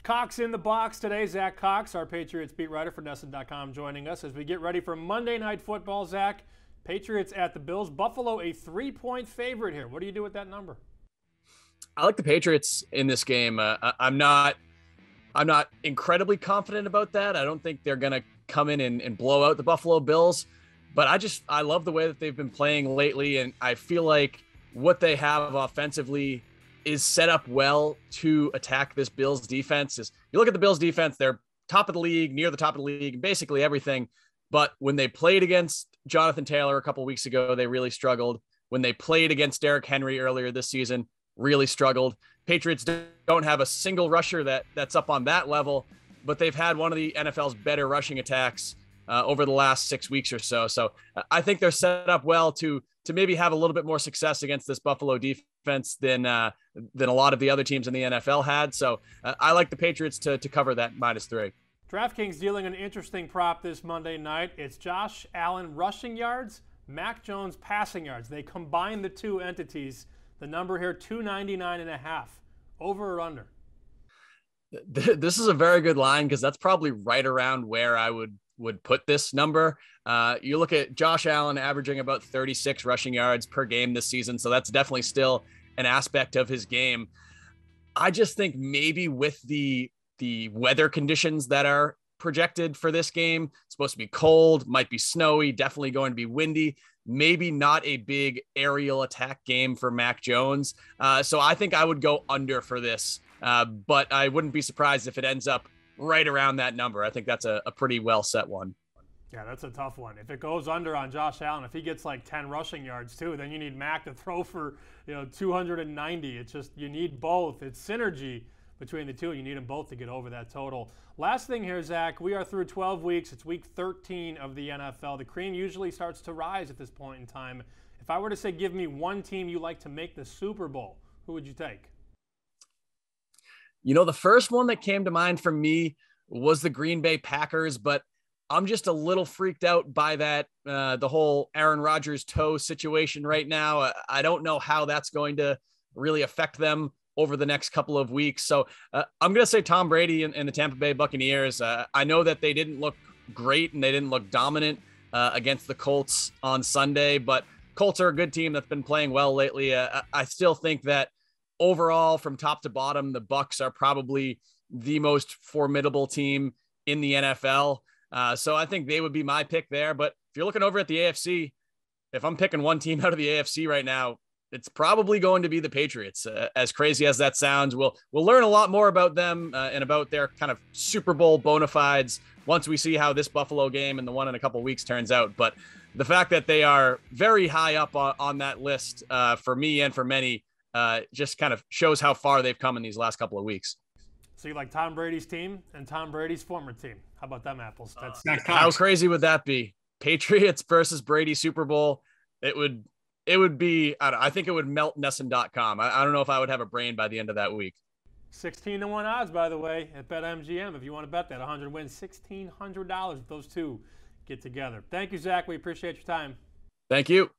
Cox in the box today. Zach Cox, our Patriots beat writer for NESN.com, joining us as we get ready for Monday Night Football. Zach, Patriots at the Bills. Buffalo a 3-point favorite here. What do you do with that number? I like the Patriots in this game. I'm not incredibly confident about that. I don't think they're going to come in and blow out the Buffalo Bills, but I love the way that they've been playing lately, and I feel like what they have offensively is set up well to attack this Bills defense. Is you look at the Bills defense, they're top of the league, near the top of the league, basically everything. But when they played against Jonathan Taylor a couple of weeks ago, they really struggled. When they played against Derrick Henry earlier this season, really struggled. Patriots don't have a single rusher that's up on that level, but they've had one of the NFL's better rushing attacks over the last 6 weeks or so. So I think they're set up well to maybe have a little bit more success against this Buffalo defense than a lot of the other teams in the NFL had. So I like the Patriots to cover that -3. DraftKings dealing an interesting prop this Monday night. It's Josh Allen rushing yards, Mac Jones passing yards. They combine the two entities. The number here, 299.5. Over or under? This is a very good line because that's probably right around where I would put this number. You look at Josh Allen averaging about 36 rushing yards per game this season, so that's definitely still an aspect of his game. I just think maybe with the weather conditions that are projected for this game, it's supposed to be cold, might be snowy, definitely going to be windy, maybe not a big aerial attack game for Mac Jones. So I think I would go under for this, but I wouldn't be surprised if it ends up right around that number. I think that's a pretty well set one. Yeah, that's a tough one. If it goes under on Josh Allen, if he gets like 10 rushing yards too, then you need Mac to throw for 290. It's just you need both. It's synergy between the two. You need them both to get over that total. Last thing here, Zach, we are through 12 weeks. It's week 13 of the NFL. The cream usually starts to rise at this point in time. If I were to say give me one team you like to make the Super Bowl, who would you take? The first one that came to mind for me was the Green Bay Packers, but I'm just a little freaked out by that, the whole Aaron Rodgers toe situation right now. I don't know how that's going to really affect them over the next couple of weeks. So I'm going to say Tom Brady and the Tampa Bay Buccaneers. I know that they didn't look great and they didn't look dominant against the Colts on Sunday, but Colts are a good team that's been playing well lately. I still think that overall, from top to bottom, the Bucs are probably the most formidable team in the NFL. So I think they would be my pick there. But if you're looking over at the AFC, if I'm picking one team out of the AFC right now, it's probably going to be the Patriots. As crazy as that sounds, we'll learn a lot more about them and about their kind of Super Bowl bona fides once we see how this Buffalo game and the one in a couple of weeks turns out. But the fact that they are very high up on that list for me and for many just kind of shows how far they've come in these last couple of weeks. So you like Tom Brady's team and Tom Brady's former team. How about them apples? How crazy would that be? Patriots versus Brady Super Bowl. It would be, I think it would melt NESN.com. I don't know if I would have a brain by the end of that week. 16-1 odds, by the way, at BetMGM. If you want to bet that, 100 wins, $1,600 if those two get together. Thank you, Zach. We appreciate your time. Thank you.